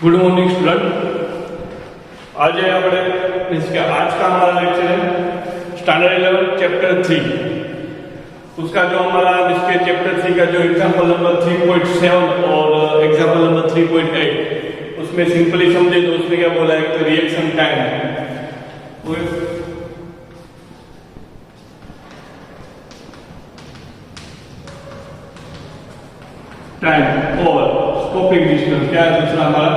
Good morning student. आज આપણે means के आज का हमारा लेक्चर है स्टैंडर्ड 11 चैप्टर 3। उसका जो हमारा मीन्स के चैप्टर 3 का जो एग्जांपल नंबर 3.7 और एग्जांपल नंबर 3.8 उसमें सिंपली समझे तो उसमें क्या बोला है कि रिएक्शन टाइम टाइम और स्टॉपिंग डिस्टेंस क्या है दूसरा हमारा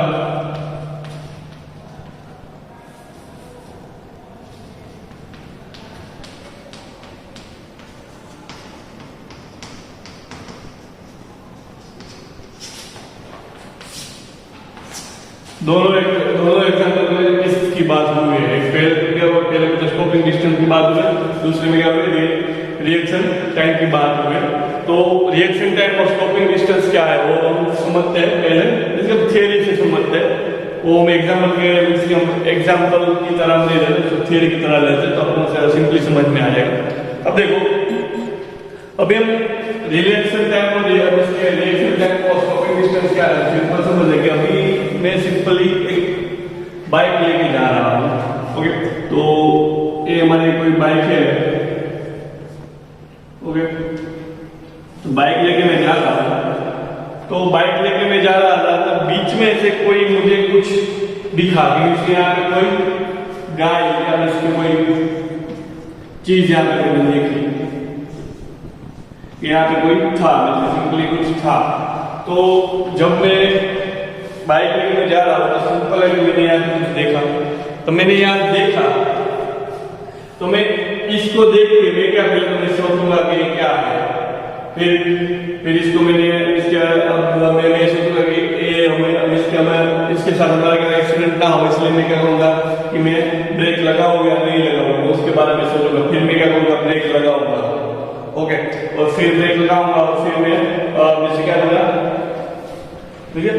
दोनों एग्जांपल में किसकी बात हुई है। एक पहले में स्टॉपिंग डिस्टेंस की बात हुई, दूसरे में क्या हुई रिएक्शन टाइम की बात हुई। तो रिएक्शन टाइम और स्टॉपिंग डिस्टेंस क्या है वो हम समझते हैं पहले, इसके थियरी से समझते हैं। वो हम एग्जाम्पल की तरह नहीं लेते, तो थियरी की तरह लेते तो अपन सिंपली समझ में आ जाएगा। अब देखो अभी हम रिएक्शन टाइम और रिएक्शन टाइम और स्टॉपिंग डिस्टेंस क्या है सिंपल समझ लेंगे। अभी मैं सिंपली एक बाइक लेके जा रहा हूँ, ओके। तो ये हमारी कोई बाइक है, ओके। तो बाइक लेके मैं जा रहा हूँ, तो बाइक लेके मैं जा रहा था तो बीच में से कोई मुझे कुछ दिखा कि उसके यहाँ पे कोई गाय या उसकी कोई चीज यहाँ पे मैंने देखी, यहाँ पे कोई था, सिंपली कुछ था। तो जब मैं बाइक लेके मैं जा रहा हूँ तो सिंपल है कि मैंने यहाँ कुछ देखा, तो मैंने यहाँ देखा तो मैं इसको देख के मैं क्या पहले तो मैं सोचूंगा कि ये क्या है। फिर इसको मैंने मैंने सोचूंगा कि ये हमें इसके साथ हमारा क्या एक्सीडेंट ना हो, इसलिए मैं क्या करूँगा कि मैं ब्रेक लगाऊंगा या नहीं लगाऊंगा, उसके बारे में सोचूंगा। फिर मैं क्या करूँगा ब्रेक लगाऊंगा, ओके। और फिर ब्रेक लगाऊंगा और फिर मैं जैसे क्या करूँगा, ठीक है।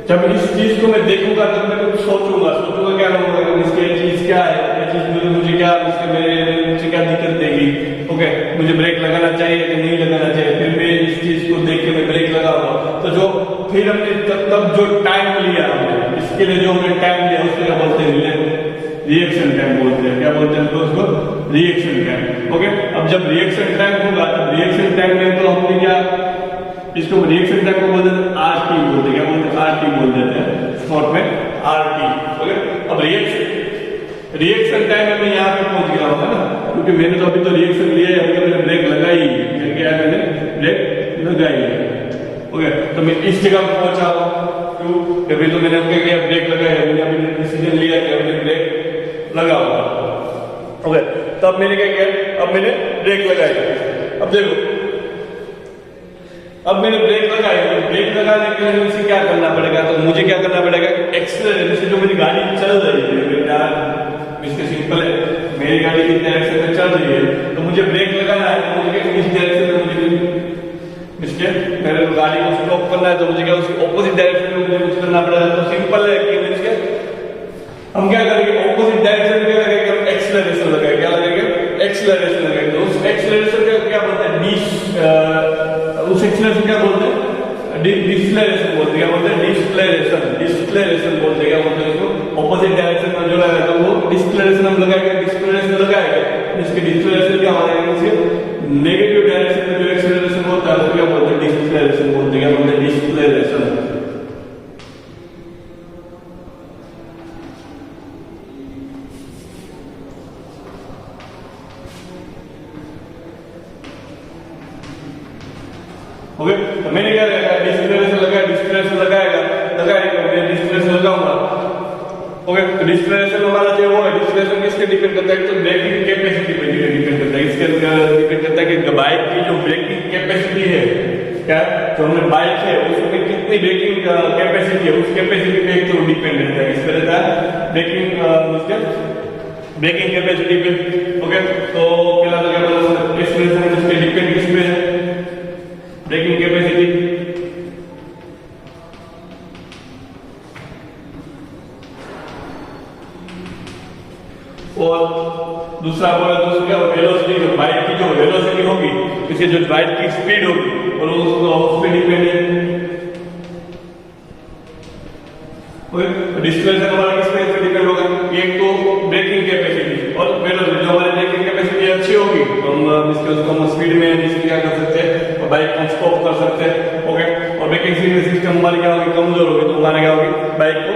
जब इस चीज को मैं देखूंगा तब मैं कुछ सोचूंगा क्या करूँगा, इसकी चीज क्या है, ये चीज मुझे क्या मेरे क्या दिक्कत देगी, ओके। मुझे ब्रेक लगाना चाहिए कि नहीं लगाना चाहिए। फिर मैं इस चीज को देख के मैं ब्रेक लगाऊंगा। तो जो फिर हमने तब जो टाइम लिया हमने इसके लिए जो हमने टाइम लिया उसको क्या बोलते हैं, रिएक्शन टाइम बोलते हैं। क्या बोलते हैं तो उसको रिएक्शन टाइम, ओके। अब जब रिएक्शन टाइम होगा तब रिएक्शन टाइम में तो हमने क्या इसको रिएक्शन टाइम को बोलते हैं आरटी बोलते हैं। क्या बोलते हैं आरटी बोल देते हैं शॉर्ट में आरटी, ओके। अब रिएक्शन टाइम में मैं यहाँ पे पहुंच गया होगा ना, क्योंकि मैंने तो अभी तो रिएक्शन लिया है, अभी तो मैंने ब्रेक लगाई है, क्या मैंने ब्रेक लगाई है, ओके। तो मैं इस जगह पर पहुंचा हूँ क्यों, अभी तो मैंने क्या किया ब्रेक लगाया, मैंने अभी डिसीजन लिया कि मैंने ब्रेक लगाऊंगा, ओके। तब मैंने क्या किया, अब मैंने ब्रेक लगाई। अब देखो अब मैंने ब्रेक लगाया, तो ब्रेक लगाने के लिए मुझे क्या करना पड़ेगा, तो मुझे क्या करना पड़ेगा एक्सेलरेटर से जो मेरी गाड़ी चल रही है, इसके सिंपल है मेरी गाड़ी किस डायरेक्शन में चल रही है, तो मुझे ब्रेक लगाना है। तो मुझे किस डायरेक्शन में मुझे इसके मेरे गाड़ी को स्टॉप करना है, तो मुझे क्या उसकी ऑपोजिट डायरेक्शन में मुझे कुछ करना पड़ेगा। तो सिंपल है कि इसके हम क्या करेंगे ऑपोजिट डायरेक्शन में क्या लगेगा एक्सेलरेशन लगेगा, क्या लगेगा एक्सेलरेशन लगेगा। तो उस एक्सेलरेशन का क्या बोलते हैं उस एक्सेलरेशन क्या बोलते हैं डिस्प्लेरेशन बोलते हैं। क्या बोलते हैं डिस्प्लेरेशन बोलते हैं। क्या बोलते हैं उसको ऑपोजिट डायरेक्शन में जो लगाएगा तो वो डिस्प्लेरेशन हम लगाएंगे, डिस्प्लेरेशन लगाएगा। इसके डिस्प्लेरेशन क्या हो जाएगा, इसके नेगेटिव डायरेक्शन में जो एक्सेलरेशन होता है उसको क्या बोलते हैं डिस्प्लेरेशन बोलते हैं। क्या बोलते हैं डिस्प्लेरेशन, ओके। तो मैंने क्या डिस्प्लेरेशन लगाएगा मैं डिस्प्लेरेशन लगाऊंगा, ओके। तो डिस्प्लेरेशन हमारा जो है डिस्प्लेरेशन किसके डिपेंड करता है, तो ब्रेकिंग कैपेसिटी पे डिपेंड करता है। इसके डिपेंड करता है कि बाइक की जो ब्रेकिंग कैपेसिटी है, क्या जो हमने बाइक है उसमें कितनी ब्रेकिंग कैपेसिटी है, उस कैपेसिटी पे एक तो डिपेंड रहता है। इस पर रहता है ब्रेकिंग कैपेसिटी पे, ओके। तो पहला तो क्या बोला डिस्प्लेरेशन इसके डिपेंड किस पे है, ब्रेकिंग कैपेसिटी। और दूसरा बोला दोस्तों क्या वेलोसिटी, बाइक की जो वेलोसिटी होगी, इसकी जो बाइक की स्पीड होगी और उस पे डिपेंड है। डिस्प्लेसमेंट हमारा किस पे डिपेंड होगा, एक तो ब्रेकिंग कैपेसिटी और वेलोसिटी। जो हमारी ब्रेकिंग कैपेसिटी अच्छी होगी तो हम उसको हम स्पीड में इसलिए क्या कर सकते हैं, बाइक को स्टॉप कर सकते हैं। ओके, और ब्रेकिंग सिस्टम हमारी क्या होगी, कमजोर होगी तो हमारे क्या होगी, बाइक को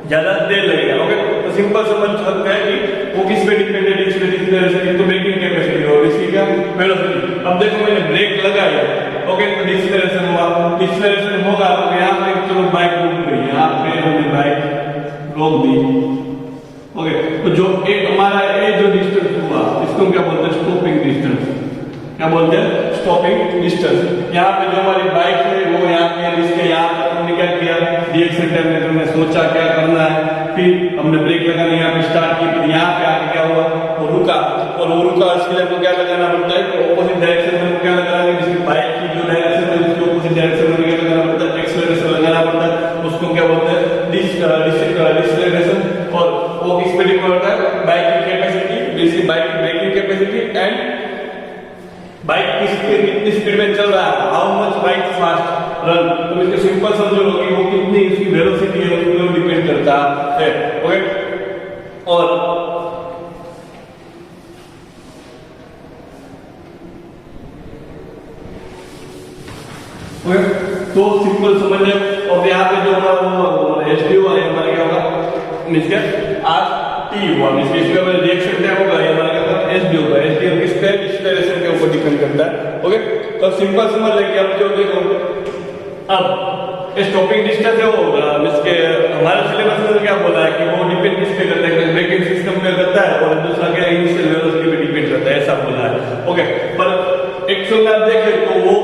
ज्यादा देर लगेगा। ओके, तो सिंपल समझ सकते हैं कि वो किस पे डिपेंड है, डिस्प्लेसमेंट तो ब्रेकिंग कैपेसिटी और इसकी क्या, वेलोसिटी। अब देखो मैंने ब्रेक लगाया, ओके, तो डिस्प्लेसमेंट हुआ, डिस्प्लेसमेंट होगा तो यहाँ पे चलो बाइक रुक गई, यहाँ पे हमने बाइक रोक दी। ओके, तो जो एक हमारा ये जो डिस्टेंस हुआ इसको हम क्या बोलते हैं, स्टॉपिंग डिस्टेंस। क्या बोलते हैं, स्टॉपिंग डिस्टेंस। यहाँ पे जो हमारी बाइक है वो यहाँ पे, इसके यहाँ पे हमने क्या किया, रिएक्शन टाइम में हमने सोचा क्या करना है, फिर हमने ब्रेक लगाने यहाँ पे स्टार्ट की, फिर यहाँ पे आके क्या हुआ, वो रुका, और वो रुका इसके लिए हमको क्या लगाना पड़ता है, ऑपोजिट डायरेक्शन में क्या लगाना है, जिसकी बाइक की जो डायरेक्शन है उसकी ऑपोजिट डायरेक्शन में क्या लगाना पड़ता है, एक्सेलरेशन लगाना पड़ता है। उसको क्या बोलते हैं, डिसएक्सेलरेशन। और वो किस पे डिपेंड करता है, बाइक की कैपेसिटी, जैसे बाइक की ब्रेकिंग कैपेसिटी एंड बाइक कितनी स्पीड में चल रहा है, how much bike fast run. तो इसको सिंपल समझो कि वो कितनी उसकी वेलोसिटी है उसको डिपेंड करता है। ओके, और ओके, तो सिंपल समझ ले। और यहाँ पे जो हमारा एचडी हुआ है हमारा क्या होगा, मींस क्या आज टी हुआ, मींस इसका हमारा रिएक्शन टाइम होगा, ये हमारा क्या होगा, एचडी होगा। एचडी हम किस पे, डिस्प्लेसमेंट के ऊपर डिपेंड करता है। ओके, तो सिंपल समझ ले कि अब जो देखो, अब स्टॉपिंग डिस्टेंस है वो मींस के हमारे सिलेबस में क्या बोला है कि वो डिपेंड किस पे करता है, ब्रेकिंग सिस्टम पे करता है, और दूसरा क्या इनिशियल वेलोसिटी पे डिपेंड करता है, ऐसा बोला है। ओके, पर एक्चुअल में आप देखें तो वो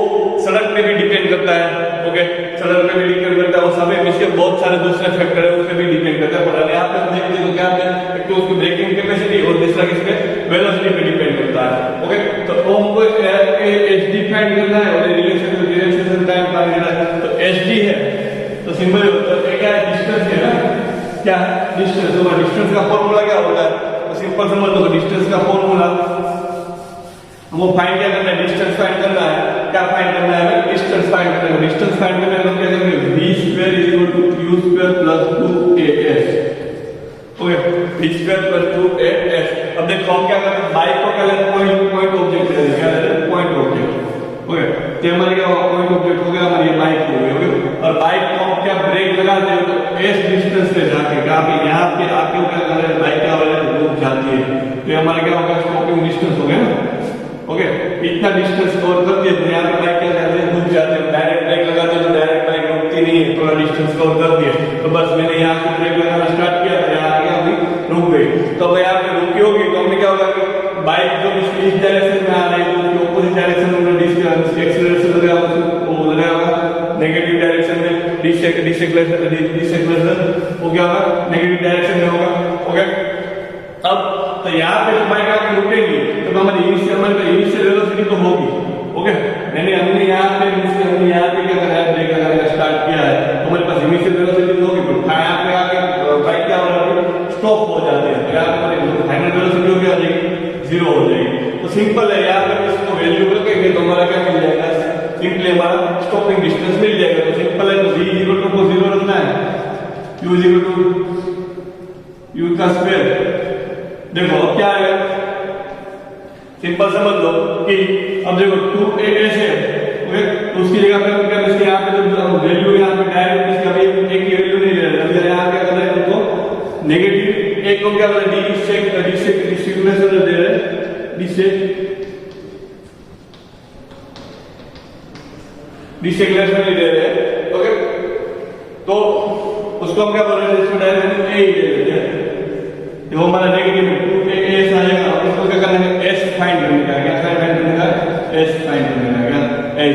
सड़क पे भी डिपेंड करता है। ओके, सड़क पे भी डिपेंड करता है, और सब इसके बहुत सारे दूसरे फैक्टर है उस पे भी डिपेंड करता है। पर यहाँ पे देखते तो क्या है, एक तो उसकी ब्रेकिंग कैपेसिटी और दूसरा किस पे, वेलोसिटी पे डिपेंड करता है। ओके, तो हमको एचडी फाइंड करना है और रिलेशन टाइम फाइंड करना है। तो एचडी है तो सिंपल क्या है, डिस्टेंस है ना, क्या है डिस्टेंस। तो डिस्टेंस का फॉर्मूला क्या होता है, तो सिंपल समझ लो, डिस्टेंस का फॉर्मूला हमको फाइंड क्या करना है, डिस्टेंस फाइंड करना है। क्या फाइंड करना है, डिस्टेंस फाइंड करना है। डिस्टेंस फाइंड करने का क्या करेंगे, v square is equal to q square plus 2as। Okay, v square plus 2as। अब देखो हम क्या करते हैं, बाइक को क्या लेते हैं, पॉइंट ऑब्जेक्ट लेते हैं, क्या लेते हैं, पॉइंट ऑब्जेक्ट। ओके, तो हमारे क्या होगा, पॉइंट ऑब्जेक्ट हो गया, हमारी बाइक हो गई। ओके, और बाइक को हम क्या ब्रेक लगाते हैं तो s डिस्टेंस पे जाके यहाँ पे आके क्या कर रहे हैं, बाइक क्या वाले रुक जाती है, तो हमारा क्या होगा, स्टॉपिंग डिस्टेंस हो गया ना। ओके, इतना डिस्टेंस कवर कर दिया तो यहाँ पे बाइक क्या करते हैं, रुक जाते हैं। डायरेक्ट ब्रेक लगाते हैं तो डायरेक्ट बाइक रुकती नहीं है, थोड़ा डिस्टेंस कवर कर दिया तो बस मैंने यहाँ से ब्रेक लगाना स्टार्ट किया तो यहाँ पे अभी रुक गई। तो अब यहाँ पे रुकी होगी तो हमने क्या होगा कि बाइक जो इस डायरेक्शन में आ रही है उसकी ऑपोजिट डायरेक्शन में एक्सेलरेशन लगाया, वो लगाया होगा नेगेटिव डायरेक्शन में, डिसएक्सेलरेशन वो क्या होगा, नेगेटिव डायरेक्शन में होगा। ओके, अब तो यहाँ पे बाइक आके रुकेगी तो हमारी इनिशियल वेलोसिटी तो होगी। ओके, हमने यहाँ पे क्या करा है, ब्रेक लगाने का स्टार्ट किया है तो हमारे पास इनिशियल वेलोसिटी तो होगी, पर यहाँ पे आके बाइक क्या हो रहा है, स्टॉप हो जाती है, तो यहाँ पे हमारी फाइनल वेलोसिटी क्या हो जाएगी, 0 हो जाएगी। तो सिंपल है, यहाँ पे इसको वैल्यू रखेंगे तो हमारा क्या मिल जाएगा, सिंपली हमारा स्टॉपिंग डिस्टेंस मिल जाएगा। तो सिंपल है, तो v इक्वल टू 0 रखना है, q इक्वल टू u का स्क्वायर। देखो अब क्या है, सिंपल समझ लो कि अब देखो 2as है, ओके, तो उसकी जगह पे हम क्या, इसके यहाँ पे जो वैल्यू यहाँ पे डायरेक्ट इसका भी एक ही वैल्यू नहीं ले रहे, तो यहाँ क्या कर रहे हैं उनको नेगेटिव एक को क्या कर रहे हैं, डिसएक्सेलरेशन दे रहे हैं, डिसएक्सेलरेशन नहीं दे रहे हैं। ओके, तो उसको हम क्या बोल रहे हैं, इसको डायरेक्ट a ही दे देते हैं, जो हमारा नेगेटिव 2as आएगा। उसको क्या करना है, s फाइंड करने का, क्या फाइंड करने का, s फाइंड करने का, क्या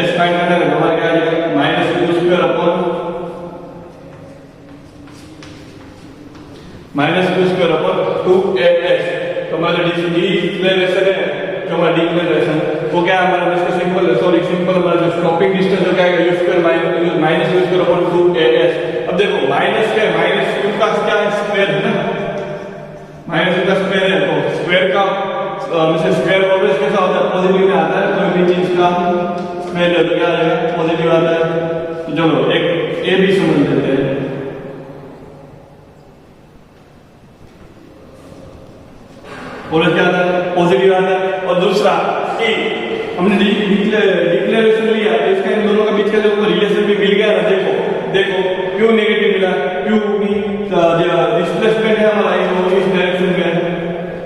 s फाइंड करने का हमारा क्या आ जाएगा, minus q square upon -2as। तो हमारा डिक्लेरेशन है, जो हमारा डिक्लेरेशन वो क्या है, हमारा इसका सिंपल हमारा जो स्टॉपिंग डिस्टेंस हो क्या है, u square minus u square upon 2as। अब देखो माइनस क्या है, माइनस q का क्या है, स्क्वायर है ना, माइनस का स्क्वायर है, तो स्क्वायर का स्क्वायर ऑलवेज कैसा होता है, पॉजिटिव में आता है, कोई भी चीज का स्क्वायर है तो क्या आएगा, पॉजिटिव आता है। तो चलो एक ए भी समझ लेते हैं, एक्सेलरेशन को रिलेशन भी मिल गया ना, देखो क्यों नेगेटिव मिला, क्यों डिस्प्लेसमेंट है हमारा वो इस डायरेक्शन में है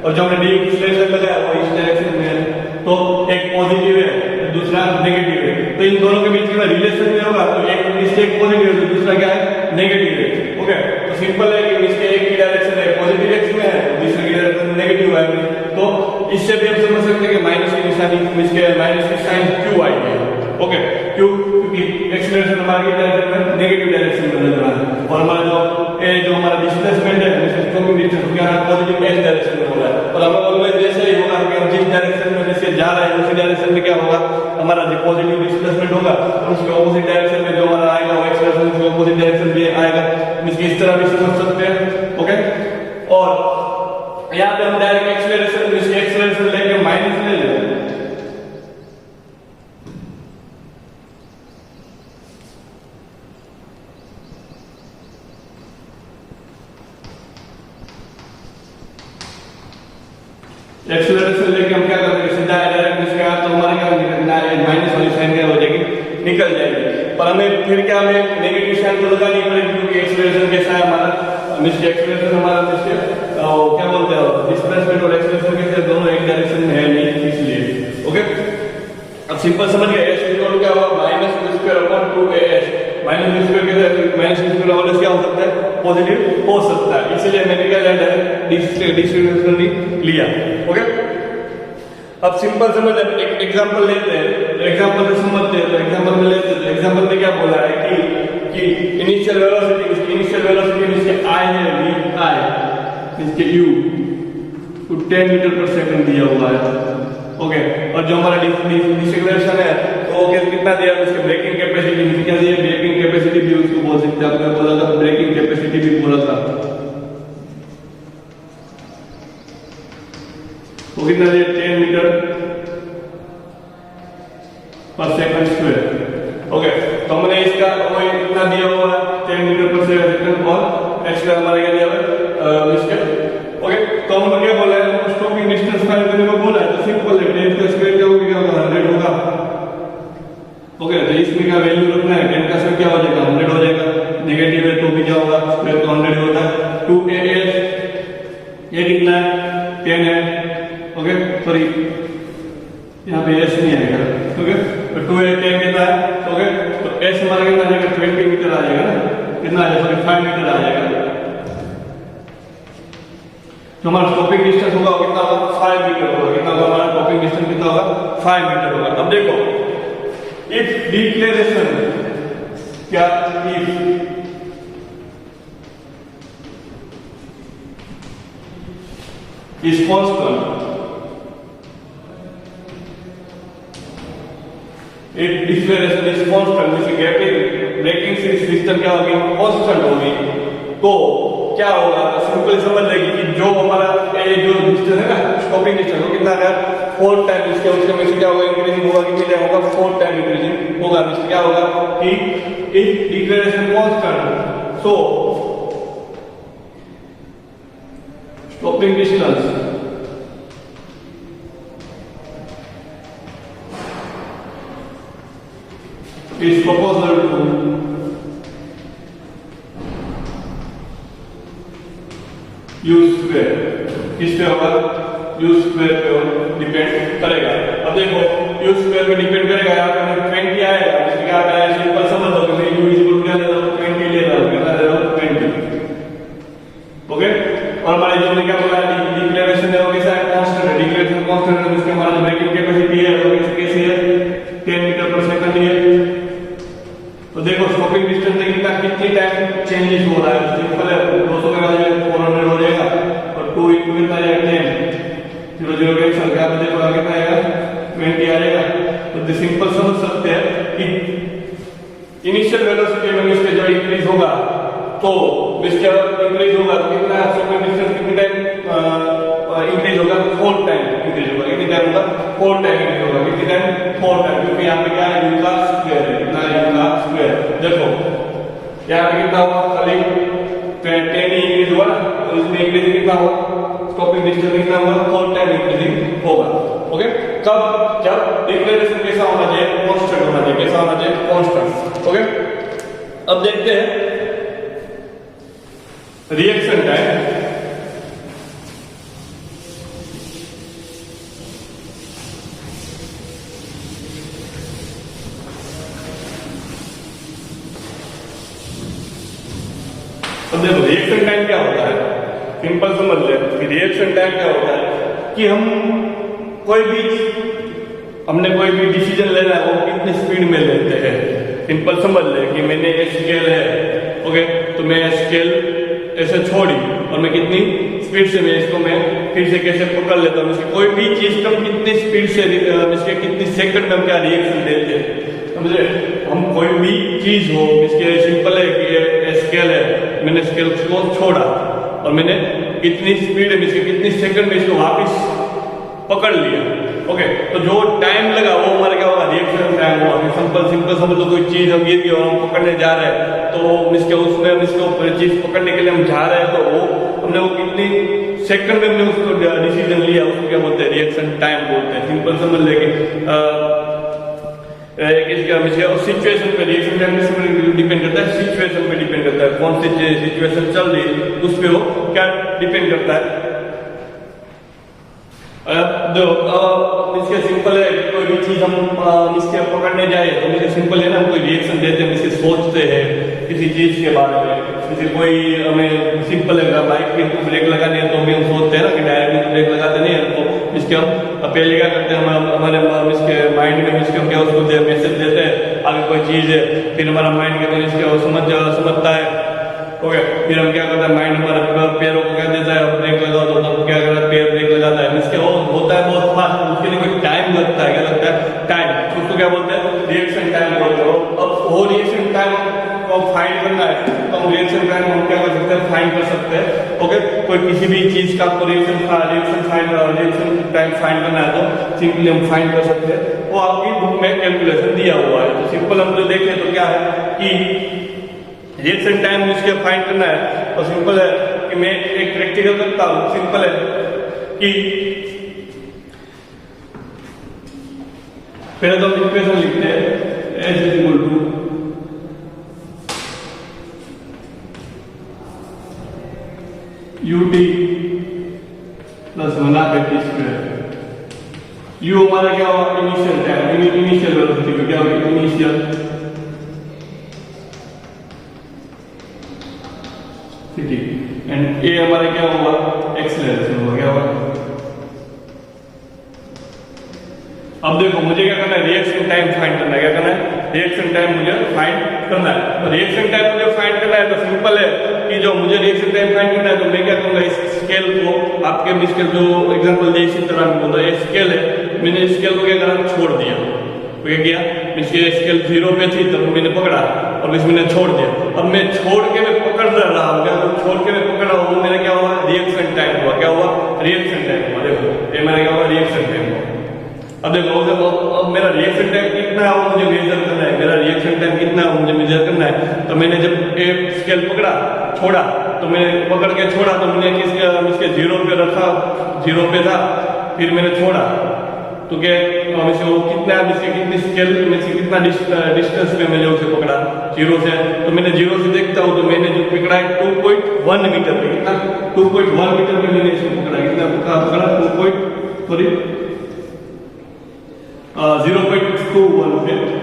और जो हमने डिस्प्लेसमेंट लगाया वो इस डायरेक्शन में है, तो एक पॉजिटिव है दूसरा नेगेटिव है, तो इन दोनों के बीच में रिलेशन में होगा तो एक इससे एक पॉजिटिव है तो दूसरा क्या है नेगेटिव है। ओके, तो सिंपल है कि इसके एक की डायरेक्शन है पॉजिटिव एक्स में है, दूसरे की डायरेक्शन नेगेटिव है, तो इससे भी हम समझ सकते हैं कि माइनस की निशानी इसके माइनस की साइन क्यों आई है। ओके, क्यों, क्योंकि एक्सीलरेशन हमारी डायरेक्शन में नेगेटिव डायरेक्शन में लग रहा है और हमारा जो हमारा डिस्प्लेसमेंट है स्टॉपिंग डिस्टेंस क्या है पॉजिटिव एक्स डायरेक्शन में हो रहा है, और हमें ऑलवेज जैसे ही होगा कि हम जिस डायरेक्शन में जैसे जा रहे हैं उसी डायरेक्शन में क्या होगा हमारा जो पॉजिटिव डिस्प्लेसमेंट होगा और उसके ऑपोजिट डायरेक्शन में जो हमारा आएगा वो एक्सीलरेशन के ऑपोजिट डायरेक्शन में आएगा, इस तरह भी समझ सकते हैं। ओके, और यहाँ पे हम डायरेक्ट एक्सीलरेशन लेके माइनस ले लेते हैं, एक्सीलरेशन लेके हम क्या करेंगे सीधा डायरेक्ट इसका तो हमारे क्या माइनस वाली साइन क्या हो जाएगी निकल जाएगी, पर हमें फिर क्या हमें नेगेटिव साइन तो लगानी पड़ेगी क्योंकि एक्सीलरेशन कैसा है हमारा एक्सीलरेशन हमारा क्या बोलते हैं डिस्प्लेसमेंट और एक्सीलरेशन कैसे दोनों एक डायरेक्शन में है नहीं इसलिए। ओके, अब सिंपल समझ गए एस इक्वल क्या होगा minus v square upon 2as, minus v square कैसे माइनस v स्क्वायर ऑलवेज क्या हो सकता है पॉजिटिव हो सकता है, इसलिए मैंने क्या लिया डायरेक्ट डिस्ट्रीब्यूशन लिया। ओके, अब सिंपल समझ एक एग्जांपल लेते हैं, एग्जांपल से समझते हैं, तो एग्जांपल में लेते हैं, एग्जांपल में क्या बोला है कि इनिशियल वेलोसिटी इसके i है v i इसके u को 10 मीटर पर सेकंड दिया हुआ है। ओके, और जो हमारा डिसेक्लेरेशन है तो वो कितना दिया इसके ब्रेकिंग कैपेसिटी क्या दिया, ब्रेकिंग कैपेसिटी भी उसको बोल सकते हैं, आपने बोला था ब्रेकिंग कैपेसिटी भी बोला था, वो कितना दिया 10 मीटर पर सेकंड स्क्वायर। ओके, तो हमने इसका वो इतना दिया हुआ है 10 मीटर पर सेकंड और एक्स्ट्रा हमारा क्या दिया हुआ है इसके। ओके, तो हम क्या बोला है स्टॉपिंग डिस्टेंस फाइंड करने को बोला है, तो सिंपल है 10 का स्क्वायर क्या होगा 100 होगा। ओके, तो इसमें क्या वैल्यू रखना है 10 का स्क्वायर क्या हो जाएगा 100 हो जाएगा, नेगेटिव है तो भी क्या होगा स्क्वायर तो 100 होता है। 2as ये कितना है 10 है। ओके, सॉरी यहाँ पे s नहीं आएगा। ओके, तो 2a 10 कितना है, ओके तो s हमारा कितना आ जाएगा 20 मीटर आ जाएगा ना, कितना आ जाएगा सॉरी 5 मीटर आ जाएगा, जो हमारा स्टॉपिंग डिस्टेंस होगा वो कितना होगा 5 मीटर होगा, कितना होगा हमारा स्टॉपिंग डिस्टेंस कितना होगा 5 मीटर होगा। अब देखो इफ डिक्लेरेशन क्या if is constant, if declaration is constant जैसे गैपिंग ब्रेकिंग सिस्टम क्या होगी कांस्टेंट होगी, तो क्या होगा सिंपली समझ लेगी कि जो हमारा ये जो डिस्टेंस है ना स्टॉपिंग डिस्टेंस वो कितना है 4 टाइम इसके उसके में से क्या होगा इंक्रीजिंग होगा, कितनी टाइम होगा 4 टाइम इंक्रीजिंग होगा, इससे क्या होगा कि if declaration constant so stopping distance is proportional to u square, किस पे होगा u square पे डिपेंड करेगा। अब देखो u square पे डिपेंड करेगा, यहाँ पे 20 आएगा, इसमें क्या आएगा सिंपल समझ लो कि मैं u इक्वल क्या ले रहा हूँ 20 ले रहा हूँ, कितना ले रहा हूँ 20। ओके, और हमारे जो ने क्या बोला डिक्लेरेशन है वो कैसा है कांस्टेंट है, डिक्लेरेशन कांस्टेंट है, इसके हमारा जो ब्रेकिंग कैपेसिटी है वो कैसी है 10 मीटर पर सेकंड है। तो देखो स्टॉपिंग डिस्टेंस में कितनी टाइम चेंजेस हो रहा है, सिंपल है 200 का वैल्यू 400 हो जाएगा और 2 into कितना आ जाएगा 10 0 0 कैंसिल कर देखो कितना आएगा 20 आ जाएगा। तो सिंपल समझ सकते हैं कि इनिशियल वेलोसिटी में इसके जो इंक्रीज होगा तो इसके इंक्रीज होगा तो कितना स्टॉपिंग डिस्टेंस कितनी टाइम इंक्रीज होगा 4 टाइम इंक्रीज होगा, कितनी टाइम होगा 4 टाइम इंक्रीज होगा, कितनी टाइम 4 टाइम, क्योंकि यहाँ पे क्या है u का स्क्वायर है, कितना u का स्क्वायर। देखो यहाँ पे कितना हुआ खाली 10 इंक्रीज हुआ और इसमें इंक्रीज कितना हुआ स्टॉपिंग डिस्टेंस कितना हुआ 4 टाइम इंक्रीजिंग होगा। ओके, कब जब डिक्लेरेशन कैसा होना चाहिए कांस्टेंट होना चाहिए, कैसा होना चाहिए कांस्टेंट। अब देखते हैं रिएक्शन टाइम। अब देखो रिएक्शन टाइम क्या होता है, सिंपल समझ ले कि रिएक्शन टाइम क्या होता है कि हमने कोई भी डिसीजन लेना है वो कितनी स्पीड में लेते हैं। सिंपल समझ ले कि मैंने ये स्केल है, ओके, तो मैं स्केल ऐसे छोड़ी और मैं कितनी स्पीड से मैं इसको मैं फिर से कैसे पकड़ लेता हूँ। कोई भी चीज का कितनी स्पीड से इसके कितनी सेकंड में हम क्या रिएक्शन देते हैं, समझे। हम कोई भी चीज हो, इसके सिंपल है कि ये स्केल है, मैंने स्केल को छोड़ा और मैंने कितनी स्पीड में इसके कितनी सेकंड में इसको वापस पकड़ लिया, ओके। तो जो टाइम लगा वो हमारा क्या होगा, रिएक्शन टाइम होगा। सिंपल समझ लो कोई चीज हम गिर गई और हम पकड़ने जा रहे हैं, तो उसमें हम इसको चीज पकड़ने के लिए हम जा रहे हैं, तो वो हमने वो कितनी सेकंड में हमने उसको डिसीजन लिया, उसको क्या बोलते हैं, रिएक्शन टाइम बोलते हैं। सिंपल समझ लेंगे सिचुएशन पे रिएक्शन टाइम डिपेंड करता है, सिचुएशन पे डिपेंड करता है, कौन सी सिचुएशन चल रही है उस पे वो क्या डिपेंड करता है। जो इसके सिंपल है, कोई भी चीज हम इसके पकड़ने जाए तो इसके सिंपल है ना, हम कोई रिएक्शन देते हैं, इसके सोचते हैं किसी चीज के बारे में। जैसे कोई हमें सिंपल है बाइक के ब्रेक लगाने है तो हम सोचते हैं ना कि डायरेक्ट ब्रेक लगाते नहीं है, तो इसके हम पहले क्या करते हैं, हमारे इसके माइंड में इसके हम क्या उसको मैसेज देते हैं आगे कोई चीज है, फिर हमारा माइंड के अंदर इसके समझता है, ओके। फिर हम क्या करते हैं, माइंड हमारा पैरों को क्या देता है, ब्रेक लगाओ, तो तब क्या करता है, पैर ब्रेक लगाता है। इसके वो होता है बहुत फास्ट, उसके लिए कोई टाइम लगता है, क्या लगता है, टाइम। उसको क्या बोलते हैं, रिएक्शन टाइम बोलते हैं। अब वो रिएक्शन टाइम को फाइंड करना है तो हम रिएक्शन टाइम हम क्या कर सकते हैं, फाइंड कर सकते हैं, ओके। कोई किसी भी चीज का आपको रिएक्शन टाइम फाइंड करना है तो सिंपली हम फाइंड कर सकते हैं, वो आपकी बुक में कैलकुलेशन दिया हुआ है। तो सिंपल हम जो देखें तो क्या है कि रिएक्शन टाइम इसके फाइंड करना है, तो सिंपल है कि मैं एक प्रैक्टिकल करता हूं। सिंपल है कि पहले तो हम इक्वेशन लिखते हैं, S = ut + 1/t²। u हमारा क्या होगा, इनिशियल टाइम, इनिशियल वेलोसिटी को क्या होगा, इनिशियल एंड ए हमारा क्या होगा, एक्सेलरेशन होगा, क्या होगा। अब देखो मुझे क्या करना है, रिएक्शन टाइम फाइंड करना है। क्या करना है, रिएक्शन टाइम मुझे फाइंड करना है। तो रिएक्शन टाइम मुझे फाइंड करना है तो सिंपल है कि जो मुझे रिएक्शन टाइम फाइंड करना है तो मैं क्या करूंगा, इस स्केल को आपके स्केल जो एग्जांपल दे इसी तरह मैं बोल रहा हूं, स्केल है, मैंने स्केल को क्या करा, छोड़ दिया। तो क्या किया, इसकी स्केल 0 पे थी तब मैंने पकड़ा और इसमें मैंने छोड़ दिया। अब मैं छोड़ के मैं पकड़ रहा हूँ, क्या छोड़ के मैं पकड़ रहा हूँ, वो मेरा क्या हुआ, रिएक्शन टाइम हुआ। क्या हुआ, रिएक्शन टाइम हुआ। देखो ये मेरा क्या हुआ, रिएक्शन टाइम हुआ। अब देखो अब मेरा रिएक्शन टाइम कितना है वो मुझे मेजर करना है, मेरा रिएक्शन टाइम कितना है वो मुझे मेजर करना है। तो मैंने जब एक स्केल पकड़ा, छोड़ा, तो मैंने पकड़ के छोड़ा तो मैंने इसके 0 पे रखा, 0 पे था, फिर मैंने छोड़ा तो क्या कितना कितनी स्केल में से कितना डिस्टेंस में मैंने उसे पकड़ा, 0 से। तो मैंने 0 से देखता हूँ तो मैंने जो पकड़ा है 2.1 मीटर पे, कितना, 2.1 मीटर पे मैंने इसको पकड़ा। कितना पकड़ा, 0.21 पे,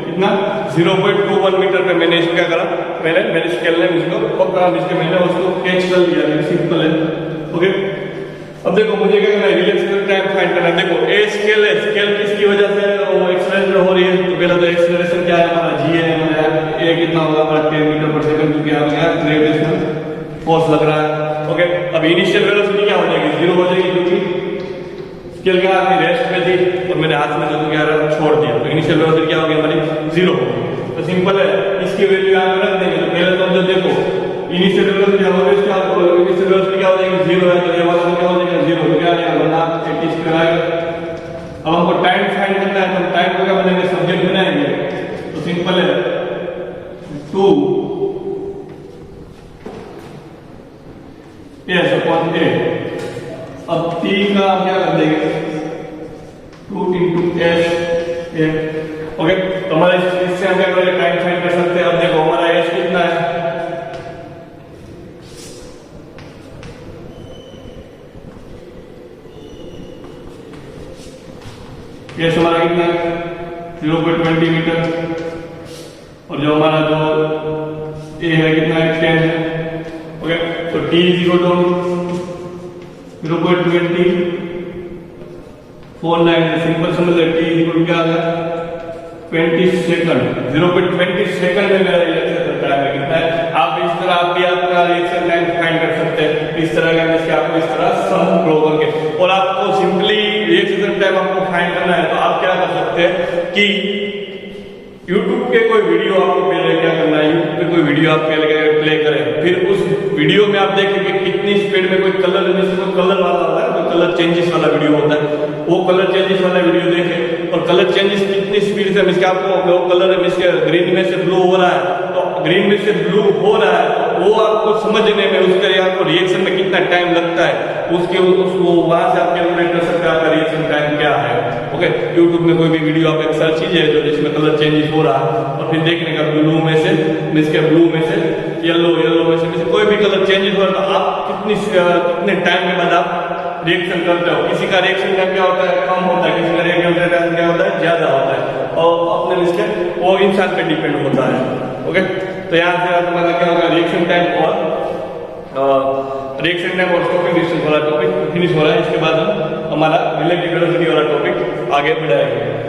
कितना, 0.21 मीटर पे मैंने इसको क्या करा, मेरे स्केल ने इसको पकड़ा, मैंने उसको कैच कर लिया। सिंपल है, ओके। अब देखो मुझे क्या करना है, रिएक्शन टाइम फाइंड करना है। देखो ए स्केल है, स्केल किसकी वजह से वो एक्सेलरेशन हो रही है, तो पहले तो एक्सेलरेशन क्या है हमारा, g है, ए कितना होगा हमारा 10 मीटर पर सेकंड, क्योंकि आ गया ग्रेविटेशनल फोर्स लग रहा है, ओके। अब इनिशियल वेलोसिटी क्या हो जाएगी, 0 हो जाएगी, क्योंकि स्केल क्या अपनी रेस्ट में थी और मैंने हाथ में जो क्या छोड़ दिया, तो इनिशियल वेलोसिटी क्या होगी हमारी, 0 होगी। तो सिंपल है, इसकी वैल्यू यहाँ पे रख देंगे। तो पहले तो हम जो देखो इनिशियल वेलोसिटी हमारे इनिशियल वेलोसिटी क्या हो जाएगी, 0 है, तो ये वाला क्या हो जाएगा, 0 क्या आ जाएगा, 1/t² आएगा। अब हमको टाइम फाइंड करना है, तो टाइम को क्या बनाएंगे, सब्जेक्ट बनाएंगे। तो सिंपल है, 2 S/A। अब t का क्या कर देंगे, 2 × S, ओके। तो हमारे इससे हम क्या करेंगे, टाइम फाइंड कर सकते हैं। अब देखो हमारा S कितना है, कितना है 0.20 मीटर, और जो हमारा जो ए है कितना है 10 है। ओके, तो t is equal to 0.2049, simple समझ ले, t इज इक्वल क्या आ गया 20 सेकंड। 0.20 सेकंड में मेरा रिएक्शन टाइम है कितना है। आप इस तरह आप भी अपना रिएक्शन टाइम फाइंड कर सकते हैं इस तरह का, जैसे आपको इस तरह सम फ्लो करके। और आपको सिंपली रिएक्शन टाइम आपको फाइंड करना है तो आप क्या कर सकते हैं कि YouTube के कोई वीडियो आपको पहले क्या करना है, YouTube पे कोई वीडियो आप पहले प्ले करें, फिर उस वीडियो में आप देखेंगे कितनी स्पीड में कोई कलर, जैसे कोई कलर वाला होता है, कोई कलर चेंजेस वाला वीडियो होता है, वो कलर चेंजेस वाला वीडियो देखें और कलर चेंजेस कितनी स्पीड से, मिसके आपको वो कलर मिसके ग्रीन में से ब्लू हो रहा है, तो ग्रीन में से ब्लू हो रहा है, वो आपको समझने में उसके आपको रिएक्शन में कितना टाइम लगता है, उसके उसको वहां से आप कैलकुलेट कर सकते हैं आपका रिएक्शन टाइम क्या है। ओके, यूट्यूब में कोई भी वीडियो आप एक सर्च कीजिए जो जिसमें कलर चेंजेस हो रहा है, और फिर देखने का ब्लू में से मिसके ब्लू में से येलो, येलो में से कोई भी कलर चेंजेस हो रहा है, तो आप कितने टाइम के बाद आप रिएक्शन करते हो। किसी का रिएक्शन टाइम क्या होता है, कम होता है, किसी का रिएक्शन टाइम क्या होता है, ज्यादा होता है, और अपने इसके वो इंसान पे डिपेंड होता है। ओके, तो यहाँ से हमारा क्या होगा, रिएक्शन टाइम और स्टॉपिंग डिस्टेंस वाला टॉपिक फिनिश हो रहा है। इसके बाद हम हमारा रिलेटिव वेलोसिटी वाला टॉपिक आगे बढ़ाएंगे।